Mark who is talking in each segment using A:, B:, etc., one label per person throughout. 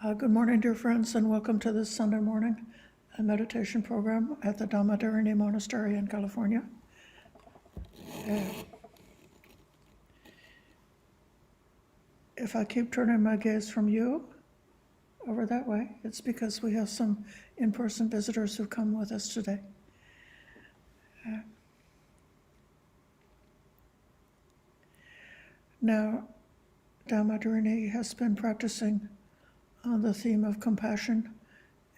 A: Good morning, dear friends, and welcome to this Sunday morning meditation program at the Dhammadharani Monastery in California. If I keep turning my gaze from you over that way, it's because we have some in-person visitors who've come with us today. Now, Dhammadharani has been practicing on the theme of compassion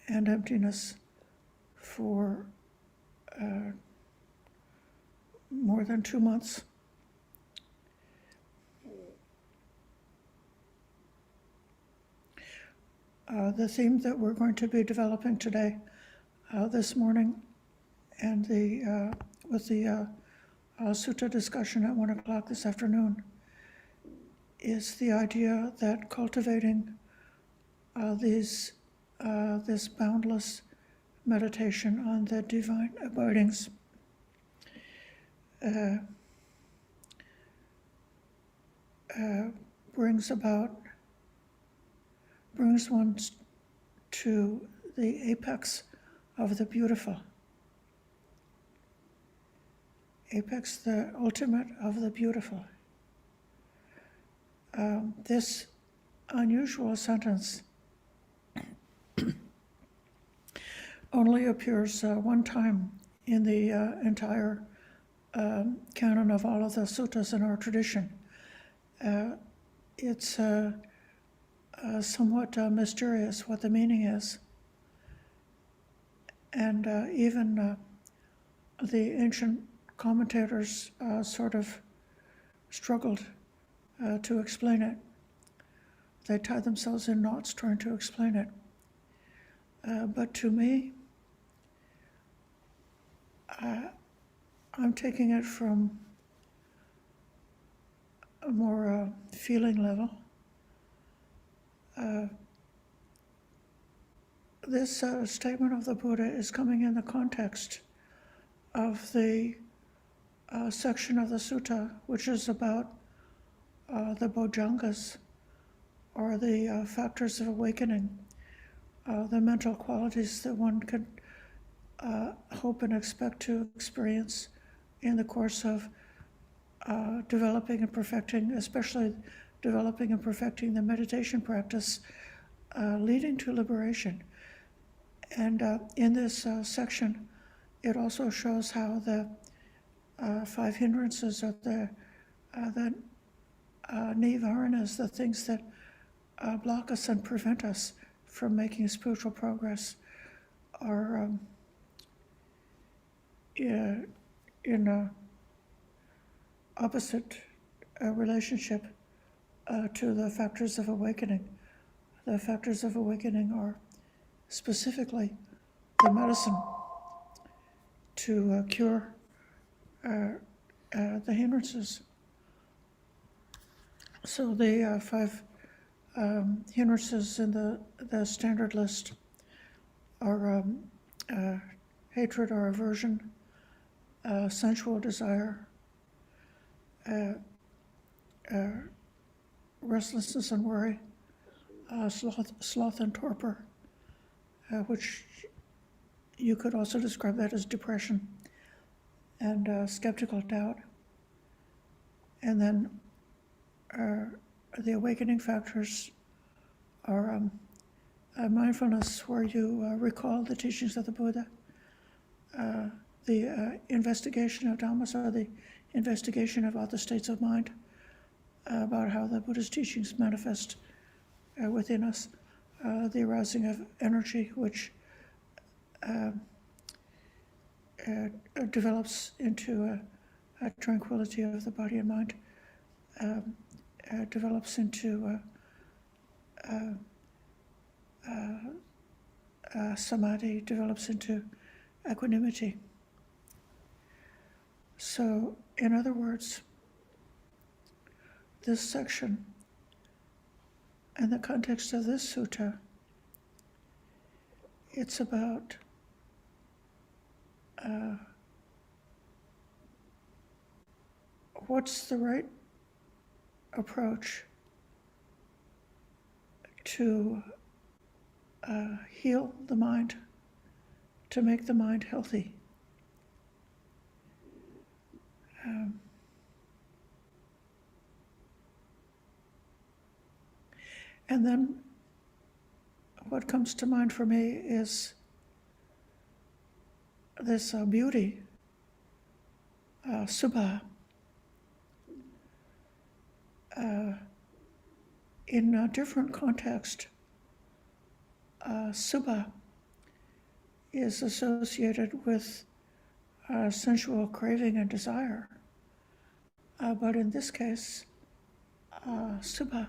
A: and emptiness for more than 2 months. The theme that we're going to be developing today, this morning, and with the sutta discussion at 1 o'clock this afternoon, is the idea that cultivating this boundless meditation on the divine abidings brings one to the apex of the beautiful, the ultimate of the beautiful. This unusual sentence only appears one time in the entire canon of all of the suttas in our tradition. It's somewhat mysterious what the meaning is. And even the ancient commentators sort of struggled to explain it. They tied themselves in knots trying to explain it. But to me, I'm taking it from a more feeling level. This statement of the Buddha is coming in the context of the section of the sutta which is about the bojjhangas, or the factors of awakening, the mental qualities that one could hope and expect to experience in the course of developing and perfecting, especially developing and perfecting the meditation practice leading to liberation. And in this section, it also shows how the 5 hindrances, or the nivaranas, the things that block us and prevent us from making spiritual progress, are in a opposite relationship to the factors of awakening. The factors of awakening are specifically the medicine to cure the hindrances. So the 5 hindrances in the standard list are hatred or aversion, sensual desire, restlessness and worry, sloth and torpor, which you could also describe that as depression, and skeptical doubt. And then the awakening factors are mindfulness, where you recall the teachings of the Buddha, the investigation of Dhammas, or the investigation of other states of mind, about how the Buddha's teachings manifest within us, the arousing of energy, which develops into a tranquility of the body and mind, develops into samadhi, develops into equanimity. So, in other words, this section, in the context of this sutta, it's about what's the right approach to heal the mind, to make the mind healthy. And then what comes to mind for me is this beauty, subha. In a different context, subha is associated with sensual craving and desire. But in this case, subha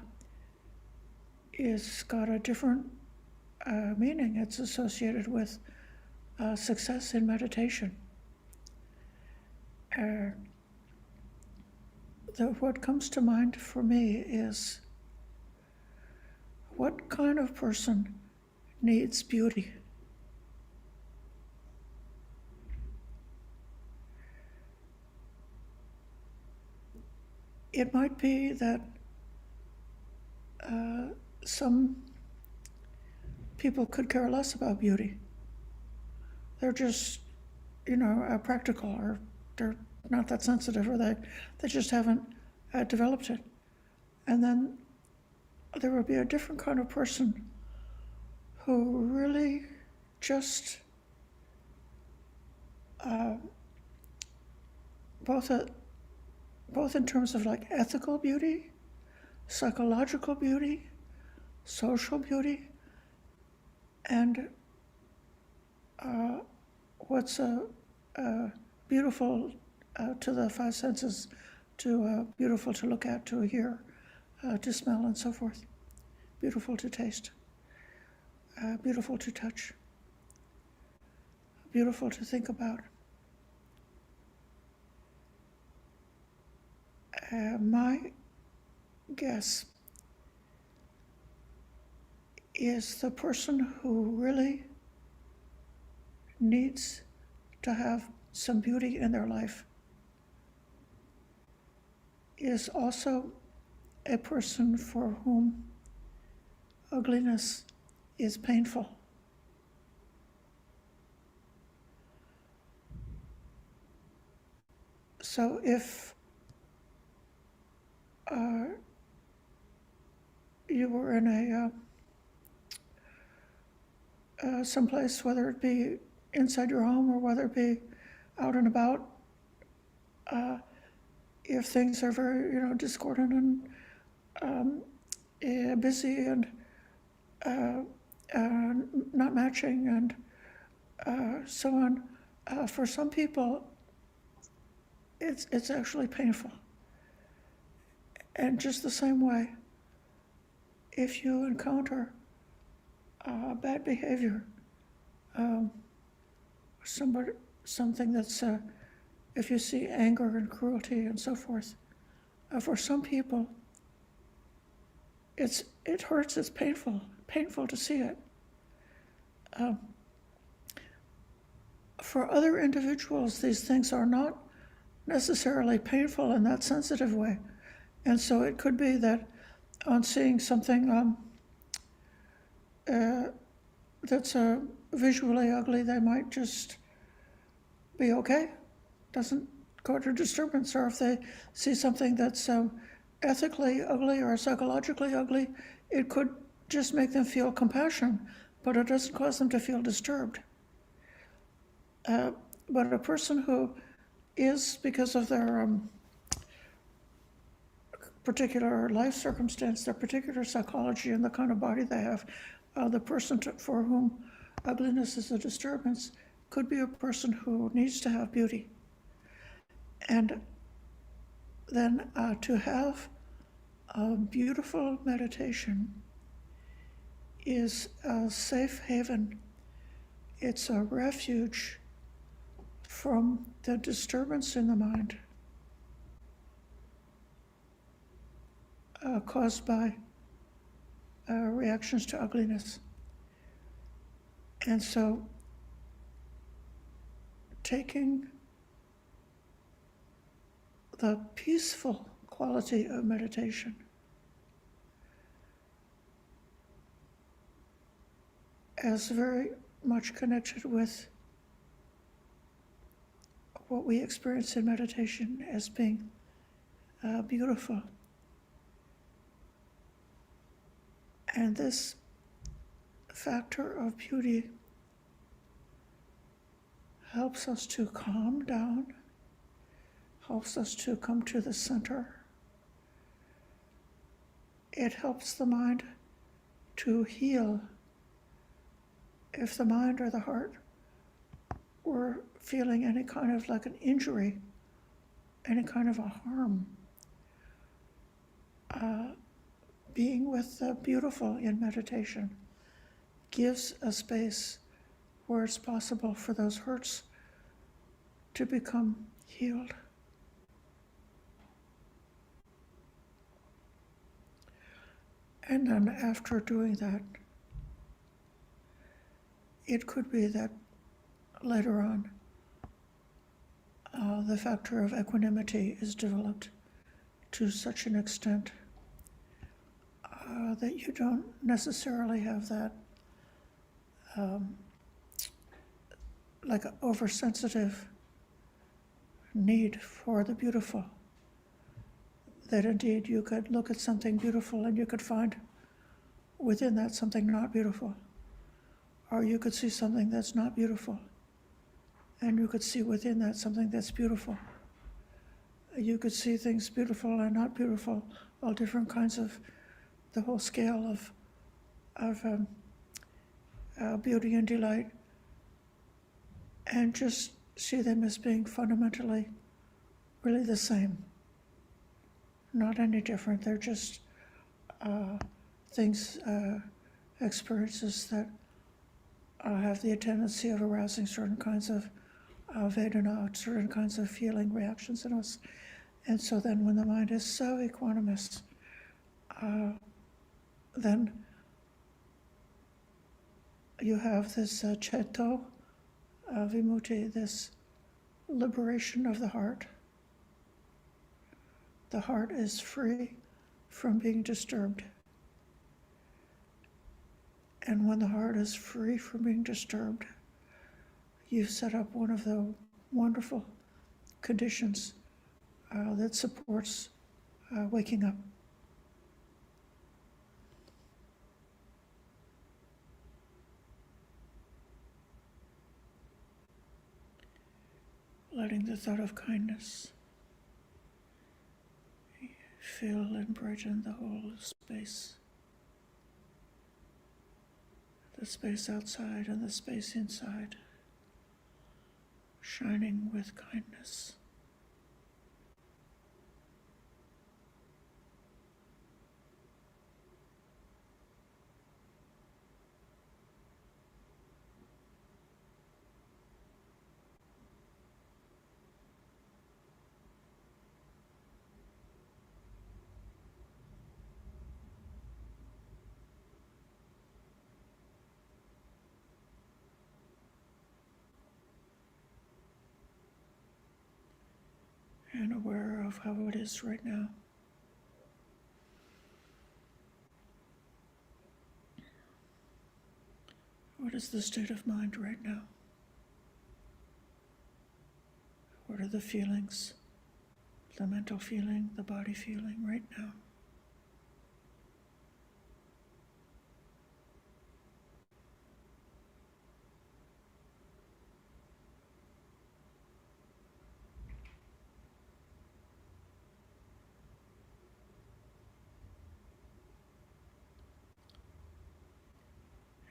A: is got a different meaning. It's associated with success in meditation. What comes to mind for me is, what kind of person needs beauty? It might be that some people could care less about beauty. They're just, practical, or they're not that sensitive, or they just haven't developed it. And then there will be a different kind of person who really just both in terms of like ethical beauty, psychological beauty, social beauty, and what's beautiful to the five senses, to beautiful to look at, to hear, to smell, and so forth, beautiful to taste, beautiful to touch, beautiful to think about. My guess is the person who really needs to have some beauty in their life is also a person for whom ugliness is painful. So if you were in someplace, whether it be inside your home or whether it be out and about, if things are very, discordant and busy and not matching and so on, for some people, it's actually painful. And just the same way, if you encounter bad behavior, something that's, if you see anger and cruelty and so forth, for some people, it hurts, it's painful to see it. For other individuals, these things are not necessarily painful in that sensitive way. And so it could be that on seeing something that's visually ugly, they might just be okay, doesn't go to disturbance. Or if they see something that's ethically ugly or psychologically ugly, it could just make them feel compassion, but it doesn't cause them to feel disturbed. But a person who is, because of their particular life circumstance, their particular psychology, and the kind of body they have, the person for whom ugliness is a disturbance could be a person who needs to have beauty. And then to have a beautiful meditation is a safe haven. It's a refuge from the disturbance in the mind caused by reactions to ugliness. And so taking the peaceful quality of meditation as very much connected with what we experience in meditation as being beautiful. And this factor of beauty helps us to calm down, helps us to come to the center. It helps the mind to heal. If the mind or the heart were feeling any kind of like an injury, any kind of a harm, being with the beautiful in meditation gives a space where it's possible for those hurts to become healed. And then after doing that, it could be that later on, the factor of equanimity is developed to such an extent that you don't necessarily have that like an oversensitive need for the beautiful. That indeed you could look at something beautiful and you could find within that something not beautiful. Or you could see something that's not beautiful and you could see within that something that's beautiful. You could see things beautiful and not beautiful, all different kinds of, the whole scale of beauty and delight, and just see them as being fundamentally really the same, not any different. They're just things, experiences that have the tendency of arousing certain kinds of Vedana, certain kinds of feeling reactions in us. And so then when the mind is so equanimous, then you have this Cheto Vimutti, this liberation of the heart. The heart is free from being disturbed. And when the heart is free from being disturbed, you've set up one of the wonderful conditions that supports waking up. Letting the thought of kindness fill and brighten the whole space. The space outside and the space inside, shining with kindness. And aware of how it is right now. What is the state of mind right now? What are the feelings, the mental feeling, the body feeling right now?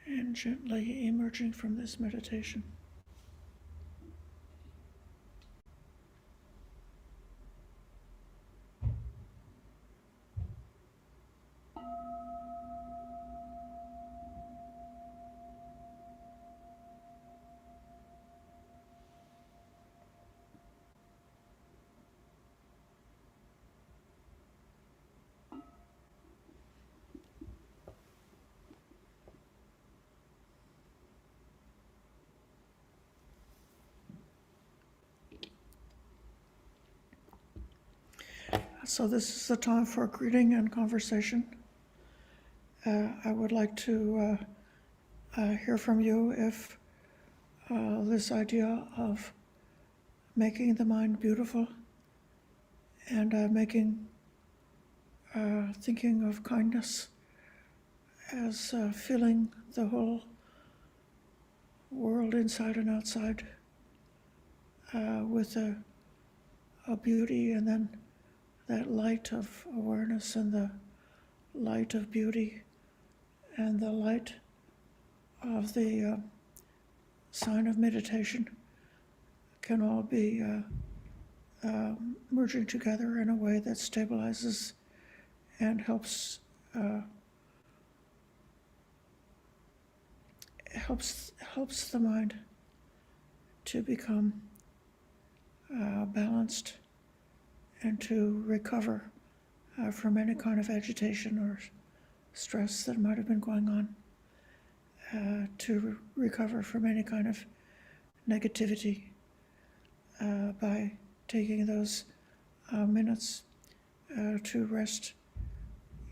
A: And gently emerging from this meditation, so this is the time for greeting and conversation. I would like to hear from you if this idea of making the mind beautiful and thinking of kindness as filling the whole world inside and outside with a beauty, and then that light of awareness and the light of beauty and the light of the sign of meditation can all be merging together in a way that stabilizes and helps the mind to become balanced and to recover from any kind of agitation or stress that might have been going on, to recover from any kind of negativity by taking those minutes to rest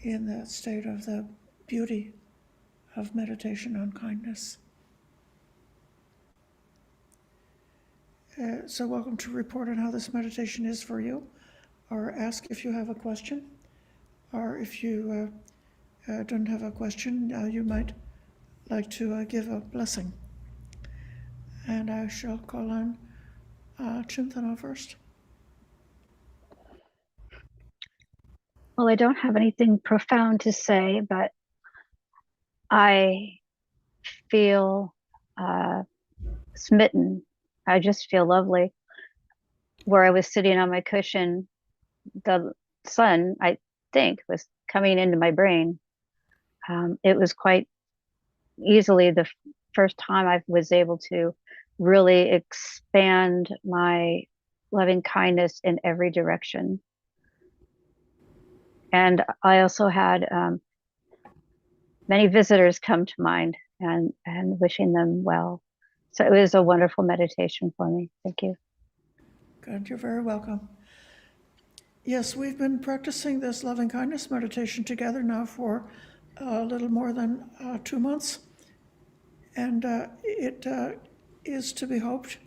A: in that state of the beauty of meditation on kindness. So welcome to report on how this meditation is for you, or ask if you have a question, or if you don't have a question, you might like to give a blessing. And I shall call on Chintana first.
B: Well, I don't have anything profound to say, but I feel smitten. I just feel lovely. Where I was sitting on my cushion, the sun, I think, was coming into my brain. It was quite easily the first time I was able to really expand my loving kindness in every direction. And I also had many visitors come to mind, and wishing them well. So it was a wonderful meditation for me. Thank you.
A: Good, you're very welcome. Yes, we've been practicing this loving kindness meditation together now for a little more than 2 months. And it is to be hoped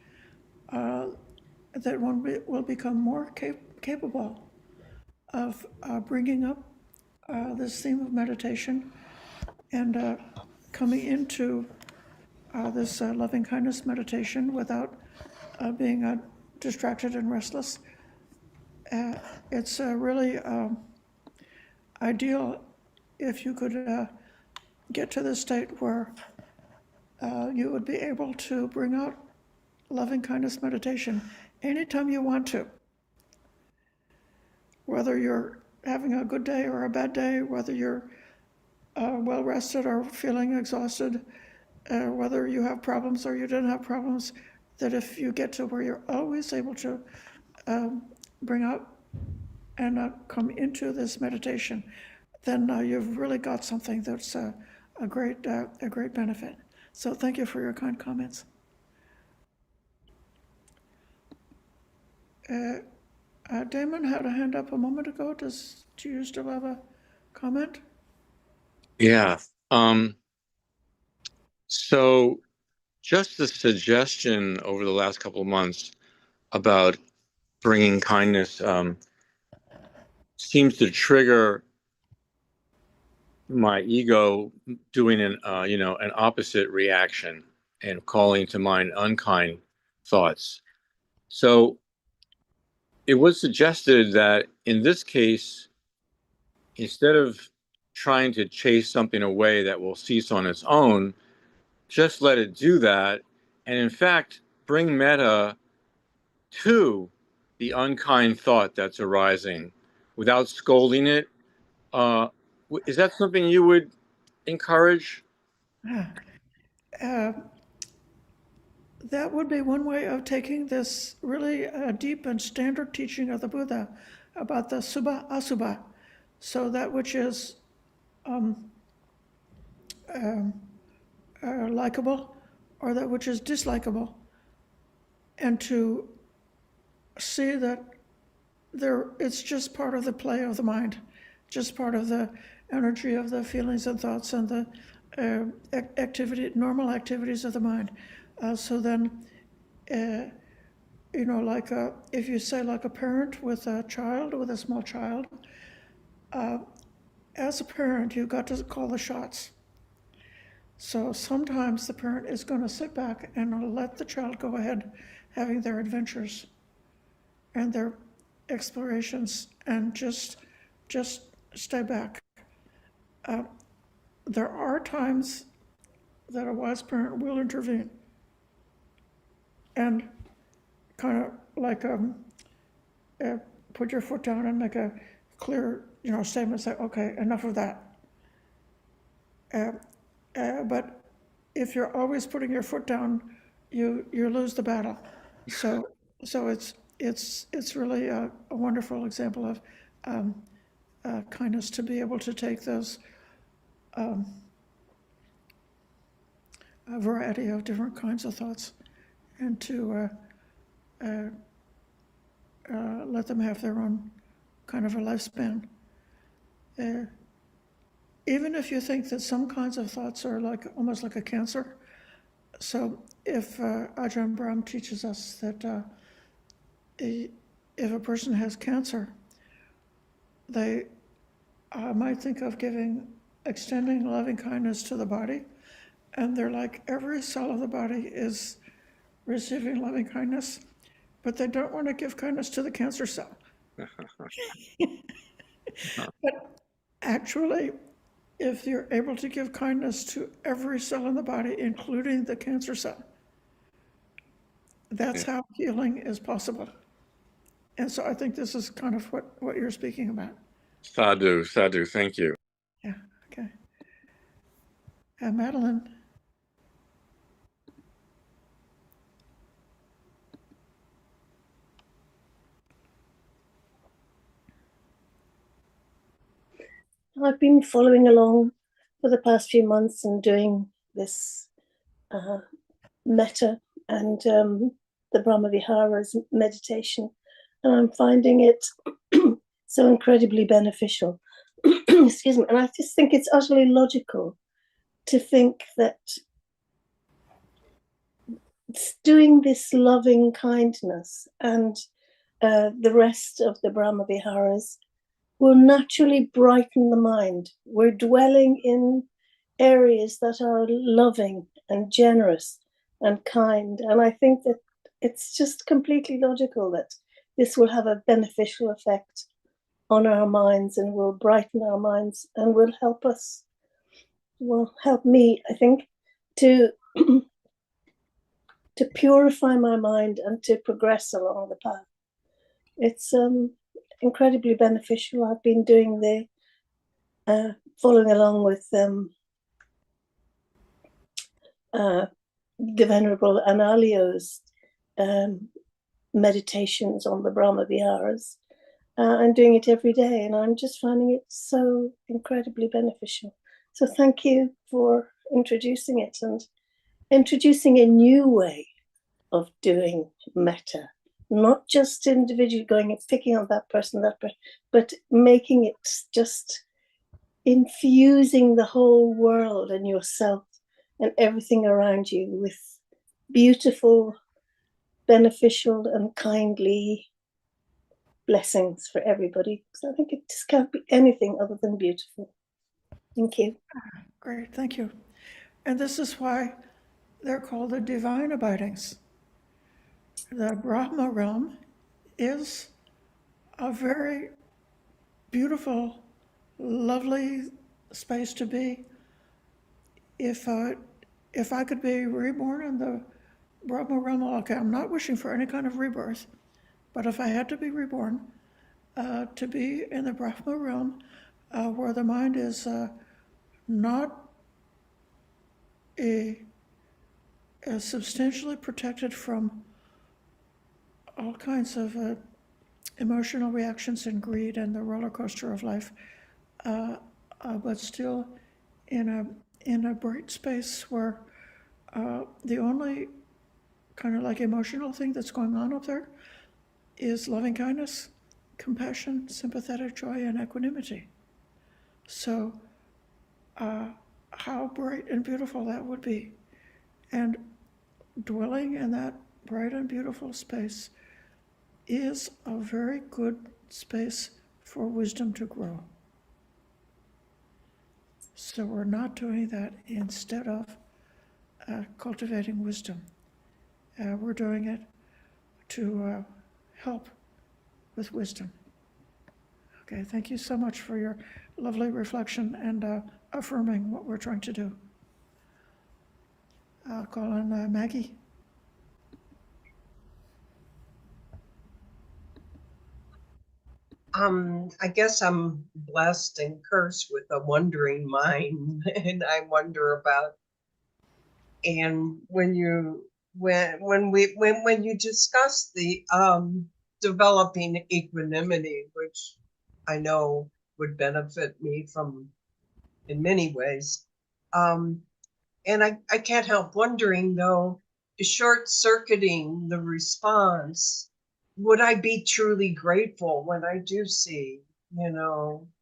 A: that one will become more capable of bringing up this theme of meditation and coming into this loving kindness meditation without being distracted and restless. It's really ideal if you could get to the state where you would be able to bring out loving kindness meditation anytime you want to. Whether you're having a good day or a bad day, whether you're well rested or feeling exhausted, whether you have problems or you don't have problems, that if you get to where you're always able to bring up and come into this meditation, then you've really got something that's a great benefit. So thank you for your kind comments. Damon had a hand up a moment ago. Do you still have a comment?
C: Yeah. So just the suggestion over the last couple of months about bringing kindness seems to trigger my ego doing an opposite reaction and calling to mind unkind thoughts. So it was suggested that in this case, instead of trying to chase something away that will cease on its own, just let it do that. And in fact, bring metta to the unkind thought that's arising without scolding it. Is that something you would encourage?
A: That would be one way of taking this really deep and standard teaching of the Buddha about the subha asubha. So that which is likable or that which is dislikable, and to see that it's just part of the play of the mind, just part of the energy of the feelings and thoughts and the normal activities of the mind. So then, like if you say like a parent with a child, with a small child, as a parent, you've got to call the shots. So sometimes the parent is going to sit back and let the child go ahead having their adventures and their explorations and just stay back. There are times that a wise parent will intervene and kind of like put your foot down and make a clear, statement. Say, okay, enough of that. But if you're always putting your foot down, you lose the battle. So it's really a wonderful example of kindness to be able to take those a variety of different kinds of thoughts and to let them have their own kind of a lifespan. Even if you think that some kinds of thoughts are like almost like a cancer. So if Ajahn Brahm teaches us that if a person has cancer, they might think of extending loving kindness to the body, and they're like every cell of the body is receiving loving kindness, but they don't want to give kindness to the cancer cell. But actually, if you're able to give kindness to every cell in the body, including the cancer cell, that's how healing is possible. And so I think this is kind of what you're speaking about.
C: Sadhu, thank you.
A: Yeah, okay. Madeline.
D: I've been following along for the past few months and doing this metta and the Brahma Viharas meditation, and I'm finding it so incredibly beneficial. Excuse me. And I just think it's utterly logical to think that doing this loving kindness and the rest of the Brahma Viharas will naturally brighten the mind. We're dwelling in areas that are loving and generous and kind. And I think that it's just completely logical that this will have a beneficial effect on our minds and will brighten our minds and will help us, will help me, I think, to to purify my mind and to progress along the path. It's incredibly beneficial. I've been doing the following along with the Venerable Analio's meditations on the Brahma Viharas. I'm doing it every day, and I'm just finding it so incredibly beneficial. So thank you for introducing it and introducing a new way of doing metta. Not just individually going and picking on that person, but making it just infusing the whole world and yourself and everything around you with beautiful, beneficial, and kindly blessings for everybody. So I think it just can't be anything other than beautiful. Thank you.
A: Great, thank you. And this is why they're called the divine abidings. The Brahma realm is a very beautiful, lovely space to be. If I could be reborn in the Brahma realm, okay, I'm not wishing for any kind of rebirth, but if I had to be reborn, to be in the Brahma realm, where the mind is not substantially protected from all kinds of emotional reactions and greed and the roller coaster of life, but still in a bright space where the only kind of like emotional thing that's going on up there is loving kindness, compassion, sympathetic joy, and equanimity. So how bright and beautiful that would be. And dwelling in that bright and beautiful space is a very good space for wisdom to grow. So we're not doing that instead of cultivating wisdom. We're doing it to help with wisdom. Okay, thank you so much for your lovely reflection and affirming what we're trying to do. I'll call on Maggie.
E: I guess I'm blessed and cursed with a wondering mind, and I wonder about. And when you discuss the developing equanimity, which I know would benefit me from in many ways, and I can't help wondering though, short circuiting the response, would I be truly grateful when I do see,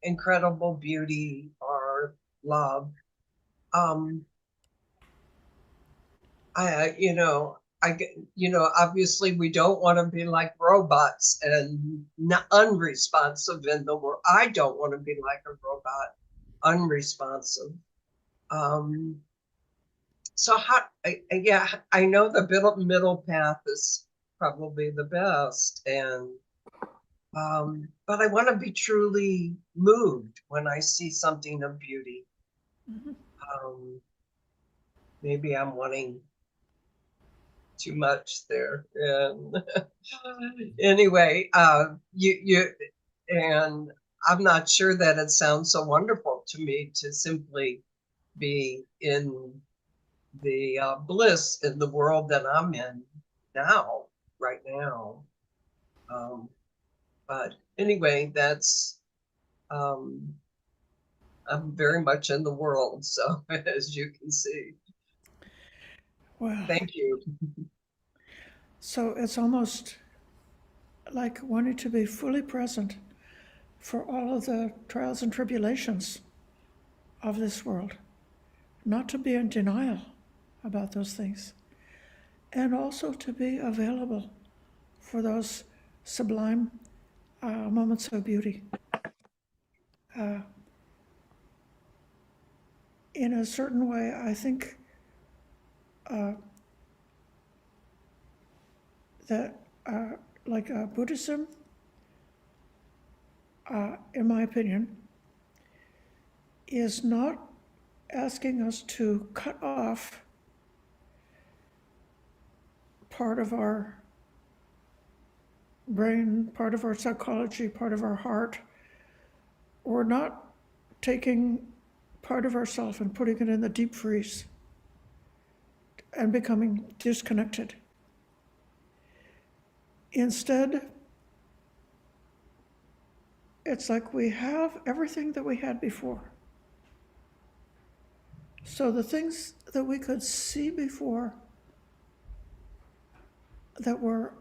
E: incredible beauty or love? Obviously we don't want to be like robots and unresponsive in the world. I don't want to be like a robot, unresponsive. So I know the middle path is probably the best, and but I want to be truly moved when I see something of beauty. Maybe I'm wanting too much there, and anyway, and I'm not sure that it sounds so wonderful to me to simply be in the bliss in the world that I'm in now, right now. But anyway, that's, I'm very much in the world, so as you can see.
A: Well,
E: Thank you.
A: so it's almost like wanting to be fully present for all of the trials and tribulations of this world, not to be in denial about those things, and also to be available for those sublime moments of beauty. In a certain way, I think that Buddhism, in my opinion, is not asking us to cut off part of our brain, part of our psychology, part of our heart. We're not taking part of ourself and putting it in the deep freeze and becoming disconnected. Instead, it's like we have everything that we had before. So the things that we could see before that were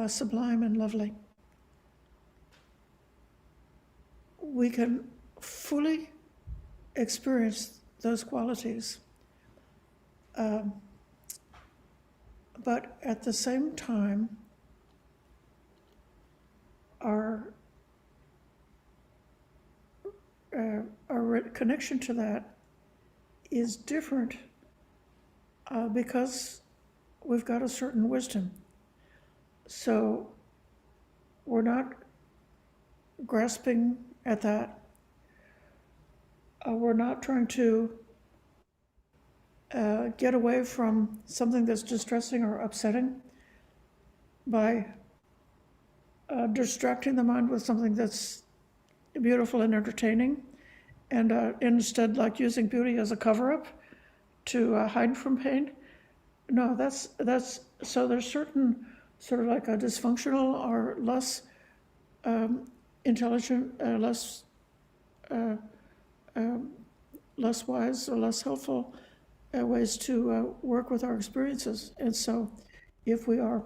A: sublime and lovely, we can fully experience those qualities. But at the same time, our connection to that is different because we've got a certain wisdom. So we're not grasping at that. We're not trying to get away from something that's distressing or upsetting by distracting the mind with something that's beautiful and entertaining, and instead like using beauty as a cover-up to hide from pain. No, that's so there's certain sort of like a dysfunctional or less intelligent, less wise or less helpful ways to work with our experiences. And so if we are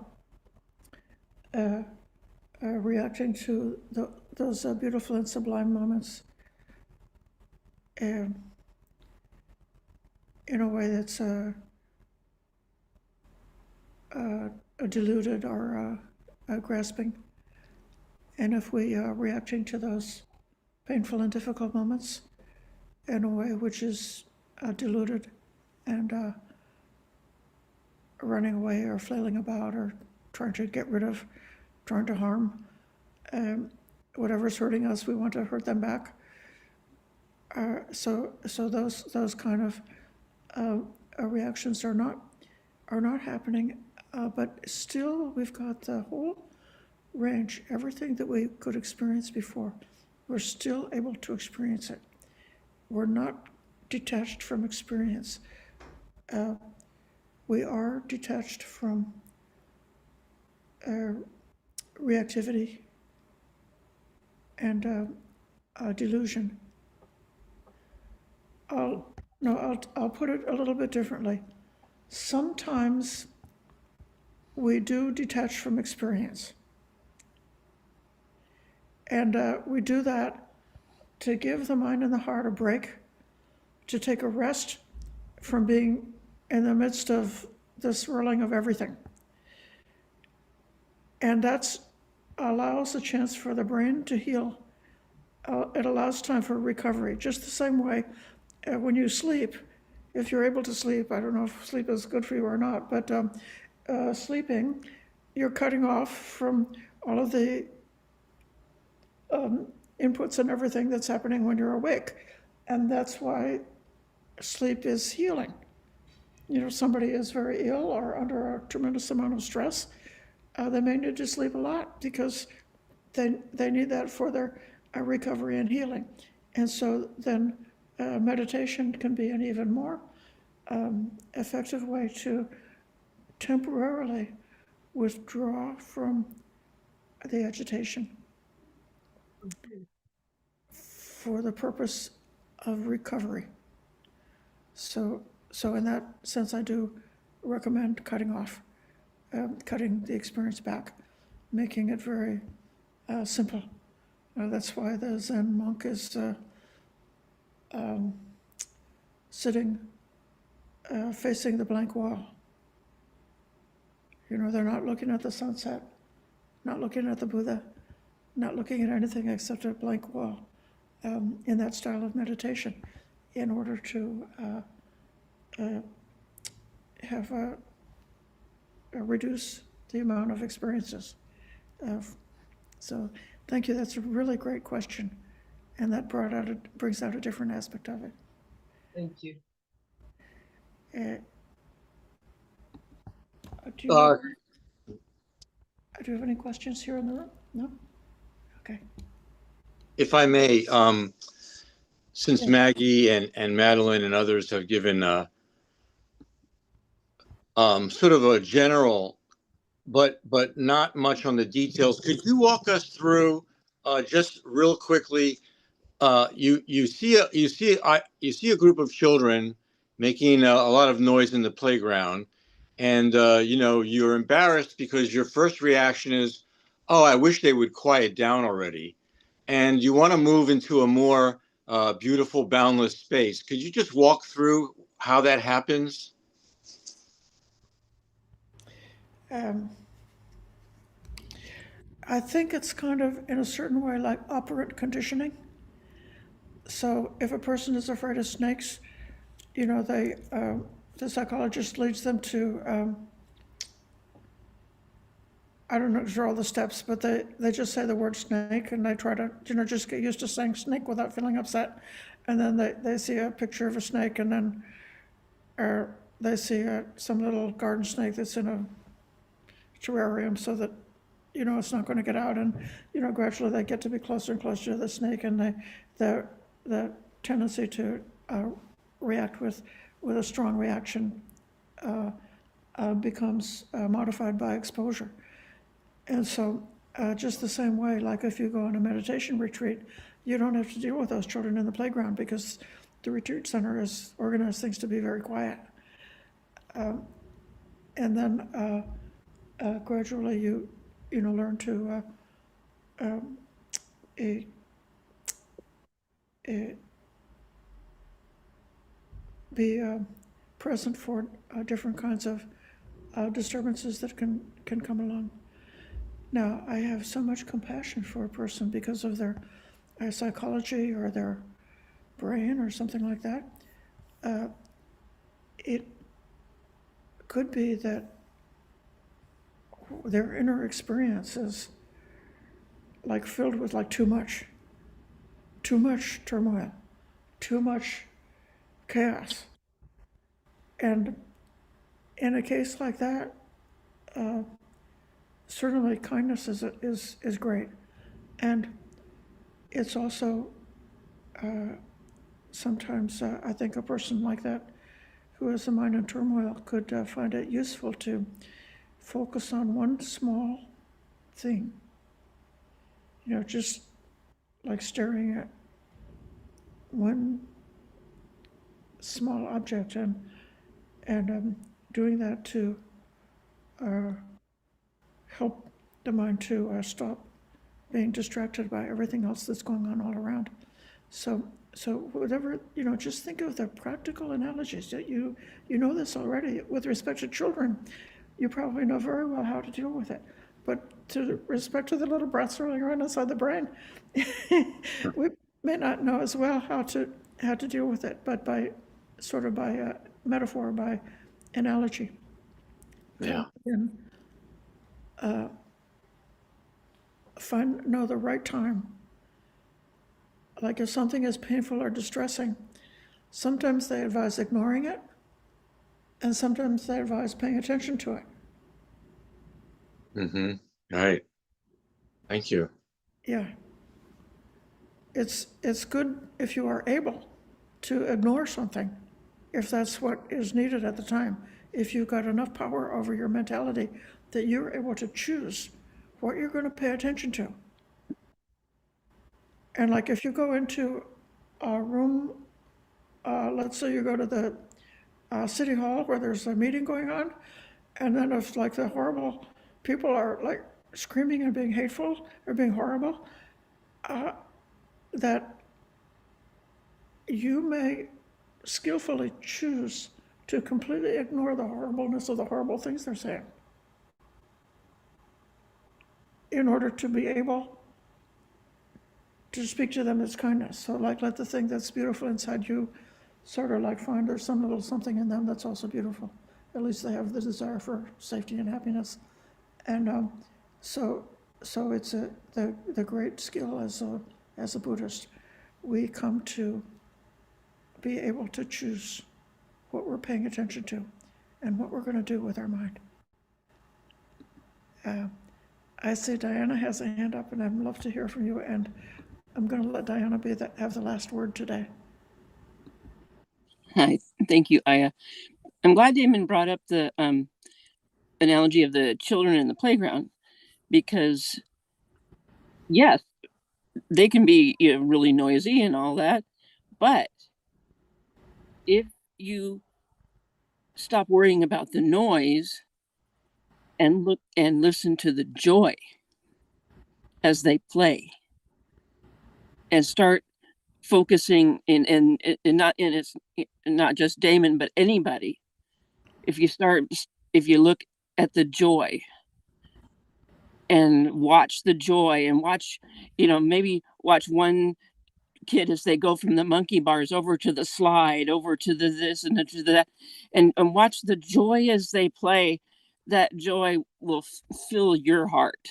A: reacting to those beautiful and sublime moments, in a way that's deluded or grasping. And if we are reacting to those painful and difficult moments in a way which is deluded and running away or flailing about or trying to get rid of, trying to harm, whatever's hurting us, we want to hurt them back. So those kind of reactions are not happening, but still we've got the whole range, everything that we could experience before. We're still able to experience it. We're not detached from experience. We are detached from reactivity and delusion. I'll put it a little bit differently. Sometimes we do detach from experience. And we do that to give the mind and the heart a break, to take a rest from being in the midst of the swirling of everything. And that allows a chance for the brain to heal. It allows time for recovery, just the same way when you sleep, if you're able to sleep, I don't know if sleep is good for you or not, but sleeping, you're cutting off from all of the inputs and everything that's happening when you're awake. And that's why sleep is healing. You know, somebody is very ill or under a tremendous amount of stress, they may need to sleep a lot because they need that for their recovery and healing. And so then meditation can be an even more effective way to temporarily withdraw from the agitation for the purpose of recovery. So in that sense, I do recommend cutting off, cutting the experience back, making it very simple. That's why the Zen monk is sitting facing the blank wall. You know, they're not looking at the sunset, not looking at the Buddha, not looking at anything except a blank wall, in that style of meditation, in order to have reduce the amount of experiences. So thank you, that's a really great question. And that brings out a different aspect of it.
E: Thank you.
A: Do you have any questions here in the room? No? Okay.
C: If I may, since
A: Yeah.
C: Maggie and Madeline and others have given sort of a general, but not much on the details, could you walk us through just real quickly? You see a group of children making a lot of noise in the playground, and you know, you're embarrassed because your first reaction is, "Oh, I wish they would quiet down already," and you want to move into a more beautiful, boundless space. Could you just walk through how that happens?
A: I think it's kind of, in a certain way, like operant conditioning. So if a person is afraid of snakes, you know, the psychologist leads them to, I don't know, draw the steps, but they just say the word snake, and they try to, you know, just get used to saying snake without feeling upset. And then they see a picture of a snake, and then they see some little garden snake that's in a terrarium, so that, you know, it's not going to get out. And, you know, gradually they get to be closer and closer to the snake, and the tendency to react with a strong reaction becomes modified by exposure. And so just the same way, like if you go on a meditation retreat, you don't have to deal with those children in the playground because the retreat center has organized things to be very quiet. And then gradually you know, learn to be present for different kinds of disturbances that can come along. Now, I have so much compassion for a person because of their psychology or their brain or something like that. It could be that their inner experience is like filled with like too much turmoil, too much chaos. And in a case like that, certainly kindness is great. And it's also sometimes I think a person like that who has a mind in turmoil could find it useful to focus on one small thing. You know, just like staring at one small object and doing that to help the mind to stop being distracted by everything else that's going on all around. So whatever, you know, just think of the practical analogies that you know this already with respect to children. You probably know very well how to deal with it. But to respect to the little breaths rolling around inside the brain, we may not know as well how to deal with it, but by metaphor, by analogy.
C: Yeah.
A: And know the right time. Like if something is painful or distressing, sometimes they advise ignoring it, and sometimes they advise paying attention to it.
C: Mm-hmm. Right. Thank you.
A: Yeah. It's good if you are able to ignore something, if that's what is needed at the time. If you've got enough power over your mentality that you're able to choose what you're going to pay attention to. And like if you go into a room, let's say you go to the city hall where there's a meeting going on, and then if like the horrible people are like screaming and being hateful or being horrible, that you may skillfully choose to completely ignore the horribleness of the horrible things they're saying in order to be able to speak to them as kindness. So like let the thing that's beautiful inside you sort of like find there's some little something in them that's also beautiful. At least they have the desire for safety and happiness. And so it's the great skill as a Buddhist. We come to be able to choose what we're paying attention to and what we're going to do with our mind. I see Diana has a hand up, and I'd love to hear from you, and I'm going to let Diana have the last word today.
F: Hi, thank you, Ayya. I'm glad Damon brought up the analogy of the children in the playground, because yes, they can be, you know, really noisy and all that, but if you stop worrying about the noise and look and listen to the joy as they play, and start focusing in not in it's not just Damon but anybody, if you look at the joy and watch the joy and watch, you know, maybe watch one kid as they go from the monkey bars over to the slide, over to the this and to that, and watch the joy as they play. That joy will fill your heart.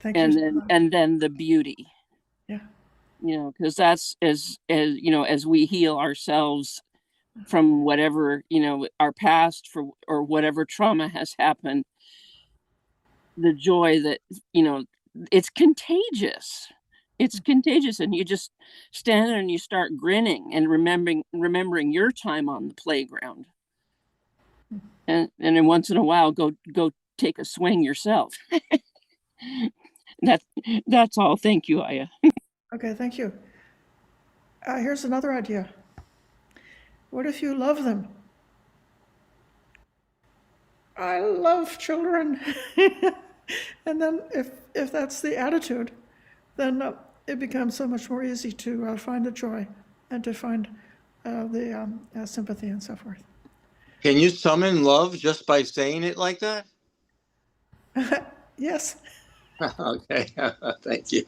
A: Thank you so much.
F: And then the beauty.
A: Yeah.
F: You know, because that's as you know, as we heal ourselves from whatever, you know, our past or whatever trauma has happened, the joy that, you know, it's contagious. It's contagious, and you just stand there and you start grinning and remembering your time on the playground, and then once in a while go take a swing yourself. That's all. Thank you, Ayya.
A: Okay, thank you. Here's another idea. What if you love them? I love children. And then if that's the attitude, then it becomes so much more easy to find the joy and to find sympathy and so forth.
C: Can you summon love just by saying it like that?
A: Yes.
C: Okay, thank you.